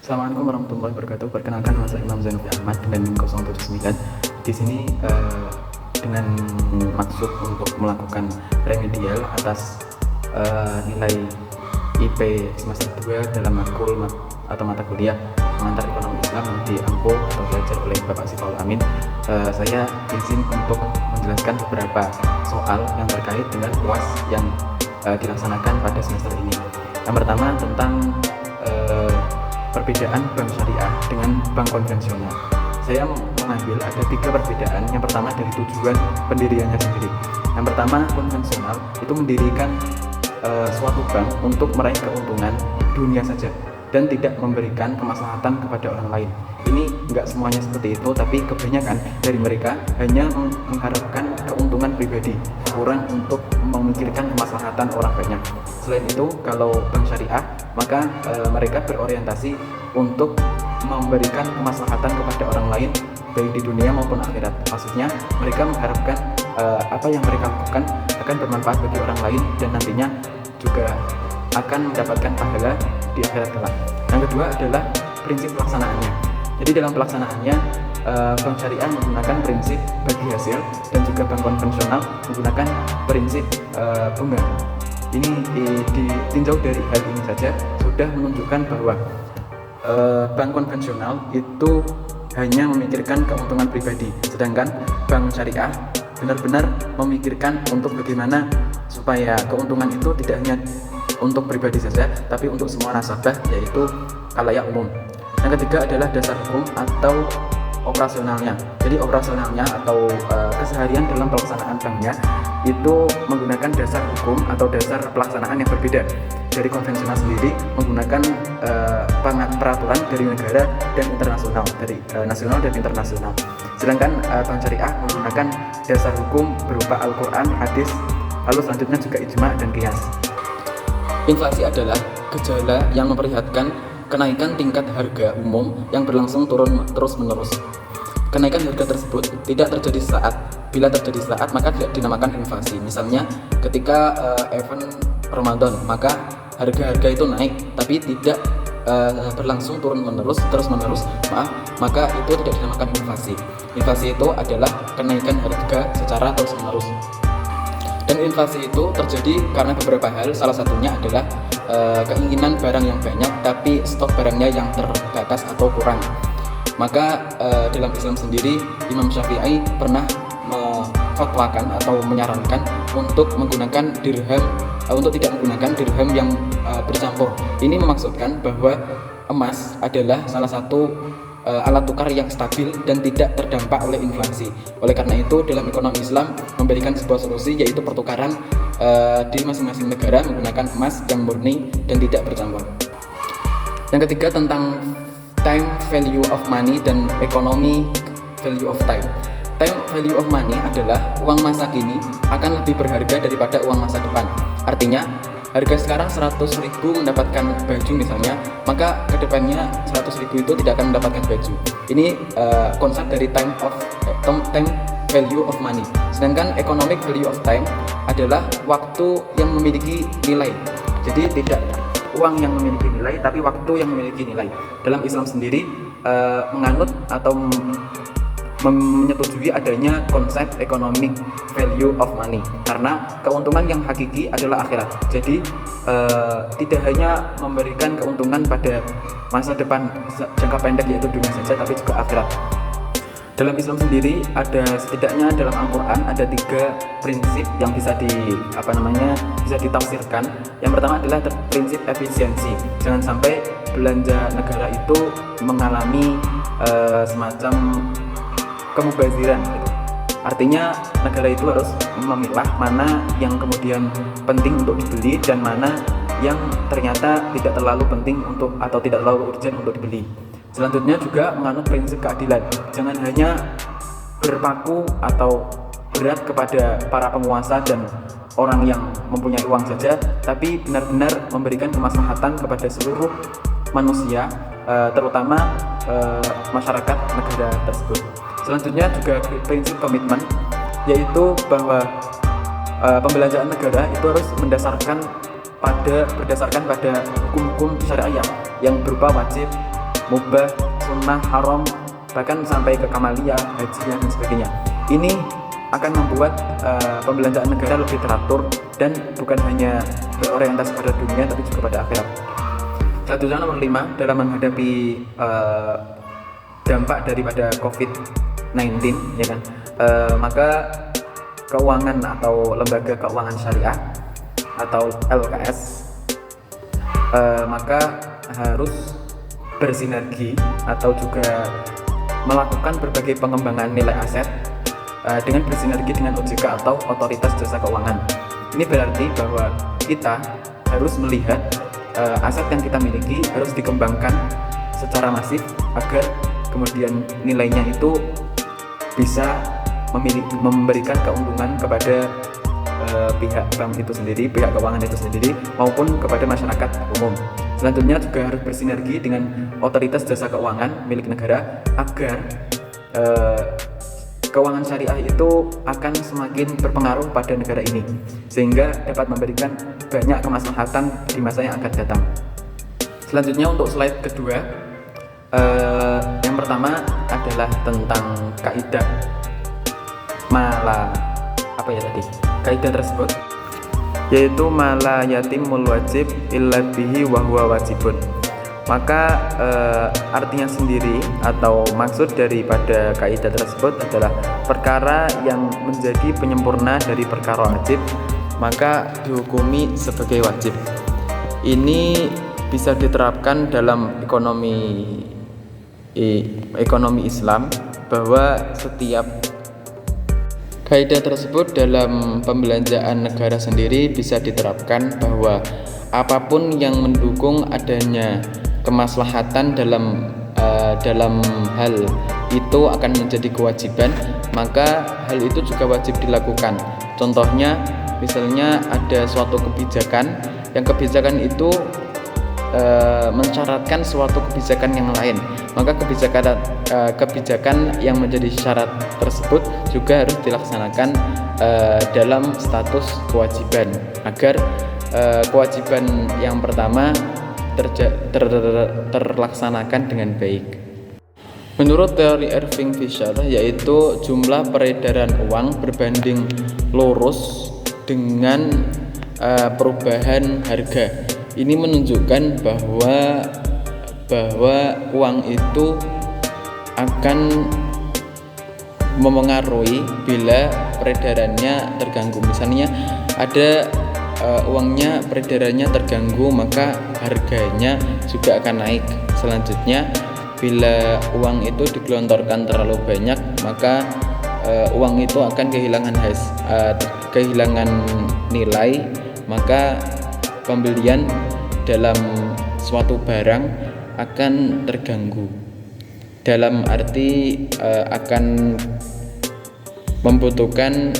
Assalamualaikum warahmatullahi wabarakatuh. Perkenalkan, nama saya Imam Zainuddin Ahmad dengan NIM 079. Di sini dengan maksud untuk melakukan remedial atas nilai IP semester 2 dalam matkul atau mata kuliah pengantar ekonomi Islam di AMPO atau belajar oleh Bapak Sifaul Amin. Saya izin untuk menjelaskan beberapa soal yang terkait dengan UAS yang dilaksanakan pada semester ini. Yang pertama tentang perbedaan bank syariah dengan bank konvensional. Saya mengambil ada 3 perbedaan. Yang pertama dari tujuan pendiriannya sendiri. Yang pertama, konvensional itu mendirikan suatu bank untuk meraih keuntungan dunia saja dan tidak memberikan kemaslahatan kepada orang lain. Ini enggak semuanya seperti itu, tapi kebanyakan dari mereka hanya mengharapkan keuntungan pribadi, kurang untuk memikirkan kemaslahatan orang banyak. Selain itu, kalau bank syariah, maka mereka berorientasi untuk memberikan kemaslahatan kepada orang lain, baik di dunia maupun akhirat. Maksudnya, mereka mengharapkan apa yang mereka lakukan akan bermanfaat bagi orang lain dan nantinya juga akan mendapatkan pahala di akhirat kelak. Yang kedua adalah prinsip pelaksanaannya. Jadi dalam pelaksanaannya, bank syariah menggunakan prinsip bagi hasil dan juga bank konvensional menggunakan prinsip bunga. Ini ditinjau dari hal ini saja sudah menunjukkan bahwa bank konvensional itu hanya memikirkan keuntungan pribadi, sedangkan bank syariah benar-benar memikirkan untuk bagaimana supaya keuntungan itu tidak hanya untuk pribadi saja, tapi untuk semua nasabah, yaitu khalayak umum. Yang ketiga adalah dasar hukum atau operasionalnya. Jadi operasionalnya atau keseharian dalam pelaksanaan banknya itu menggunakan dasar hukum atau dasar pelaksanaan yang berbeda. Dari konvensional sendiri menggunakan peraturan dari negara dan internasional, dari nasional dan internasional. Sedangkan bank syariah menggunakan dasar hukum berupa Al-Quran, hadis, lalu selanjutnya juga ijma dan qiyas. Inflasi adalah gejala yang memperlihatkan kenaikan tingkat harga umum yang berlangsung turun terus-menerus. Kenaikan harga tersebut tidak terjadi bila terjadi saat maka tidak dinamakan inflasi. Misalnya ketika event Ramadan, maka harga-harga itu naik tapi tidak berlangsung terus-menerus, maka itu tidak dinamakan inflasi. Inflasi itu adalah kenaikan harga secara terus-menerus. Dan inflasi itu terjadi karena beberapa hal, salah satunya adalah keinginan barang yang banyak tapi stok barangnya yang terbatas atau kurang. Maka dalam Islam sendiri, Imam Syafi'i pernah memfatwakan atau menyarankan untuk menggunakan dirham, untuk tidak menggunakan dirham yang bercampur. Ini memaksudkan bahwa emas adalah salah satu alat tukar yang stabil dan tidak terdampak oleh inflasi. Oleh karena itu, dalam ekonomi Islam memberikan sebuah solusi, yaitu pertukaran di masing-masing negara menggunakan emas yang murni dan tidak bercampur. Yang ketiga tentang time value of money dan ekonomi value of time. Time value of money adalah uang masa kini akan lebih berharga daripada uang masa depan. Artinya, harga sekarang 100.000 mendapatkan baju misalnya, maka kedepannya 100.000 itu tidak akan mendapatkan baju. Ini konsep dari time value of money. Sedangkan economic value of time adalah waktu yang memiliki nilai. Jadi tidak uang yang memiliki nilai, tapi waktu yang memiliki nilai. Dalam Islam sendiri menganut atau menyetujui adanya konsep economic value of money karena keuntungan yang hakiki adalah akhirat. Jadi tidak hanya memberikan keuntungan pada masa depan jangka pendek yaitu dunia saja, tapi juga akhirat. Dalam Islam sendiri ada setidaknya dalam Al-Quran ada 3 prinsip yang bisa ditafsirkan. Yang pertama adalah prinsip efisiensi. Jangan sampai belanja negara itu mengalami semacam kemubaziran gitu. Artinya negara itu harus memilah mana yang kemudian penting untuk dibeli dan mana yang ternyata tidak terlalu penting untuk atau tidak terlalu urgent untuk dibeli. Selanjutnya juga menganut prinsip keadilan. Jangan hanya berpaku atau berat kepada para penguasa dan orang yang mempunyai uang saja, tapi benar-benar memberikan kemaslahatan kepada seluruh manusia, terutama masyarakat negara tersebut. Selanjutnya juga prinsip komitmen, yaitu bahwa pembelanjaan negara itu harus berdasarkan pada hukum-hukum syariah yang berupa wajib, mubah, sunnah, haram, bahkan sampai ke kamaliyah, hajiah dan sebagainya. Ini akan membuat pembelanjaan negara lebih teratur dan bukan hanya berorientasi pada dunia tapi juga pada akhirat. Selanjutnya nomor 5, dalam menghadapi dampak daripada COVID-19 ya kan, maka keuangan atau lembaga keuangan syariah atau LKS maka harus bersinergi atau juga melakukan berbagai pengembangan nilai aset dengan bersinergi dengan OJK atau Otoritas Jasa Keuangan. Ini berarti bahwa kita harus melihat aset yang kita miliki harus dikembangkan secara masif agar kemudian nilainya itu bisa memberikan keuntungan kepada pihak bank itu sendiri, pihak keuangan itu sendiri, maupun kepada masyarakat umum. Selanjutnya juga harus bersinergi dengan Otoritas Jasa Keuangan milik negara agar keuangan syariah itu akan semakin berpengaruh pada negara ini, sehingga dapat memberikan banyak kemaslahatan di masa yang akan datang. Selanjutnya untuk slide kedua, yang pertama adalah tentang kaidah kaidah tersebut yaitu mala yatimul wajib illa bihi wa huwa wajibun. Maka artinya sendiri atau maksud daripada kaidah tersebut adalah perkara yang menjadi penyempurna dari perkara wajib maka dihukumi sebagai wajib. Ini bisa diterapkan dalam ekonomi Islam, bahwa setiap kaidah tersebut dalam pembelanjaan negara sendiri bisa diterapkan bahwa apapun yang mendukung adanya kemaslahatan dalam hal itu akan menjadi kewajiban, maka hal itu juga wajib dilakukan. Contohnya, misalnya ada suatu kebijakan yang kebijakan itu mensyaratkan suatu kebijakan yang lain, maka kebijakan yang menjadi syarat tersebut juga harus dilaksanakan dalam status kewajiban agar kewajiban yang pertama terlaksanakan dengan baik. Menurut teori Irving Fisher, yaitu jumlah peredaran uang berbanding lurus dengan perubahan harga. Ini menunjukkan bahwa uang itu akan memengaruhi bila peredarannya terganggu. Misalnya ada uangnya peredarannya terganggu, maka harganya juga akan naik. Selanjutnya, bila uang itu digelontorkan terlalu banyak, maka uang itu akan kehilangan nilai, maka pembelian dalam suatu barang akan terganggu, dalam arti akan membutuhkan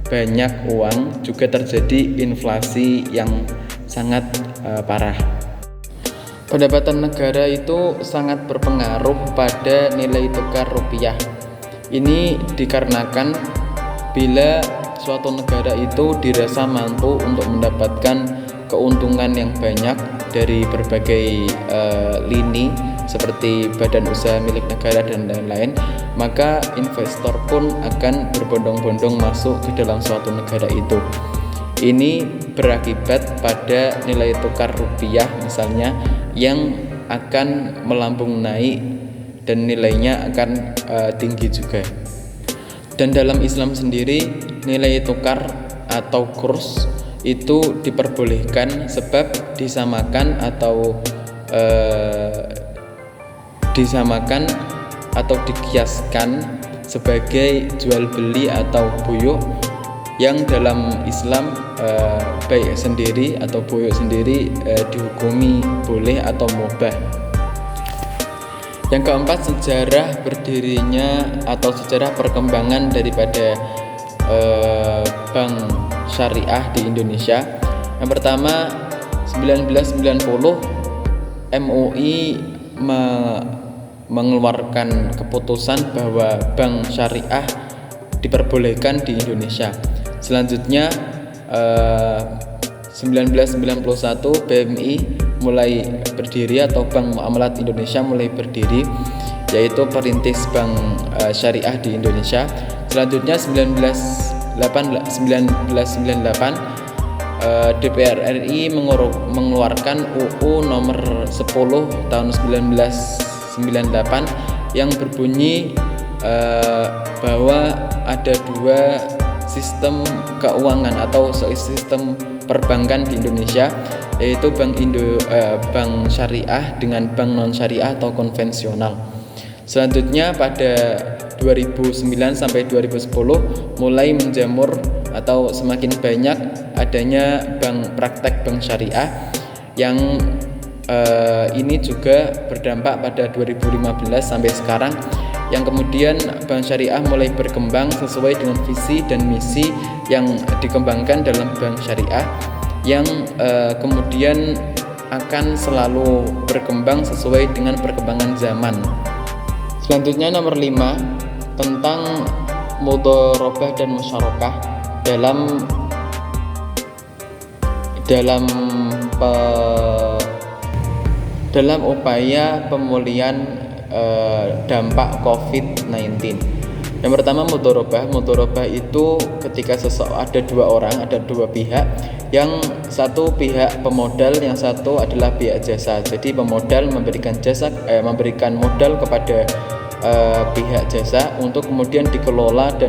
banyak uang, juga terjadi inflasi yang sangat parah. Pendapatan negara itu sangat berpengaruh pada nilai tukar rupiah. Ini dikarenakan bila suatu negara itu dirasa mampu untuk mendapatkan keuntungan yang banyak dari berbagai lini seperti badan usaha milik negara dan lain-lain, maka investor pun akan berbondong-bondong masuk ke dalam suatu negara itu. Ini berakibat pada nilai tukar rupiah misalnya yang akan melambung naik dan nilainya akan tinggi juga. Dan dalam Islam sendiri, nilai tukar atau kurs itu diperbolehkan sebab disamakan atau dikiaskan sebagai jual beli atau buyuk, yang dalam Islam baik sendiri atau buyuk sendiri dihukumi boleh atau mubah. Yang keempat, sejarah berdirinya atau sejarah perkembangan daripada bank syariah di Indonesia. Yang pertama, 1990 MUI mengeluarkan keputusan bahwa bank syariah diperbolehkan di Indonesia. Selanjutnya 1991 BMI mulai berdiri atau Bank Muamalat Indonesia mulai berdiri, yaitu perintis bank syariah di Indonesia. Selanjutnya 1998 DPR RI mengeluarkan UU nomor 10 tahun 1998 yang berbunyi bahwa ada dua sistem keuangan atau sistem perbankan di Indonesia, yaitu bank syariah dengan bank non syariah atau konvensional. Selanjutnya pada 2009 sampai 2010 mulai menjamur atau semakin banyak adanya praktek bank syariah yang ini juga berdampak pada 2015 sampai sekarang, yang kemudian bank syariah mulai berkembang sesuai dengan visi dan misi yang dikembangkan dalam bank syariah, yang kemudian akan selalu berkembang sesuai dengan perkembangan zaman. Selanjutnya nomor 5 tentang mudharabah dan musyarakah dalam upaya pemulihan dampak COVID-19. Yang pertama mudharabah itu ketika ada dua pihak, yang satu pihak pemodal, yang satu adalah pihak jasa. Jadi pemodal memberikan modal kepada pihak jasa untuk kemudian dikelola dan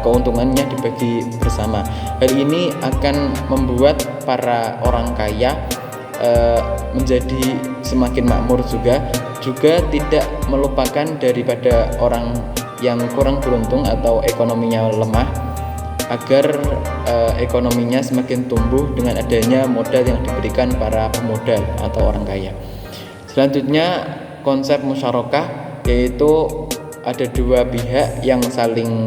keuntungannya dibagi bersama. Hal ini akan membuat para orang kaya menjadi semakin makmur, juga tidak melupakan daripada orang yang kurang beruntung atau ekonominya lemah, agar ekonominya semakin tumbuh dengan adanya modal yang diberikan para pemodal atau orang kaya. Selanjutnya konsep musyarakah, yaitu ada dua pihak yang saling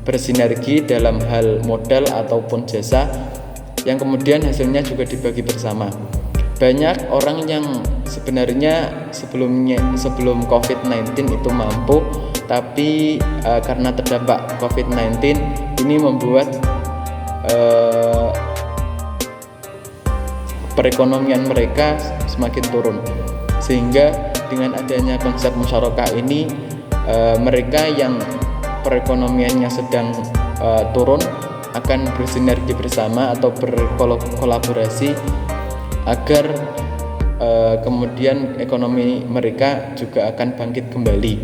bersinergi dalam hal modal ataupun jasa, yang kemudian hasilnya juga dibagi bersama. Banyak orang yang sebenarnya sebelum COVID-19 itu mampu, tapi karena terdampak COVID-19 ini membuat perekonomian mereka semakin turun, sehingga dengan adanya konsep musyarakah ini mereka yang perekonomiannya sedang turun akan bersinergi bersama atau berkolaborasi agar kemudian ekonomi mereka juga akan bangkit kembali.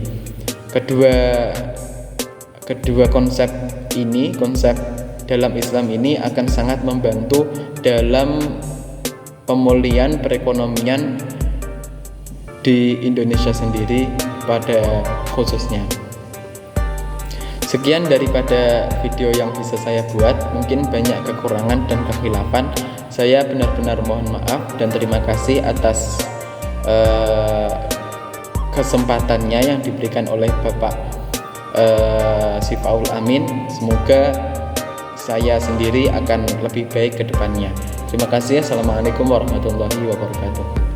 Kedua konsep dalam Islam ini akan sangat membantu dalam pemulihan perekonomian di Indonesia sendiri pada khususnya. Sekian daripada video yang bisa saya buat, mungkin banyak kekurangan dan kekhilafan. Saya benar-benar mohon maaf dan terima kasih atas kesempatannya yang diberikan oleh Bapak Syifaul Amin. Semoga saya sendiri akan lebih baik ke depannya. Terima kasih. Assalamualaikum warahmatullahi wabarakatuh.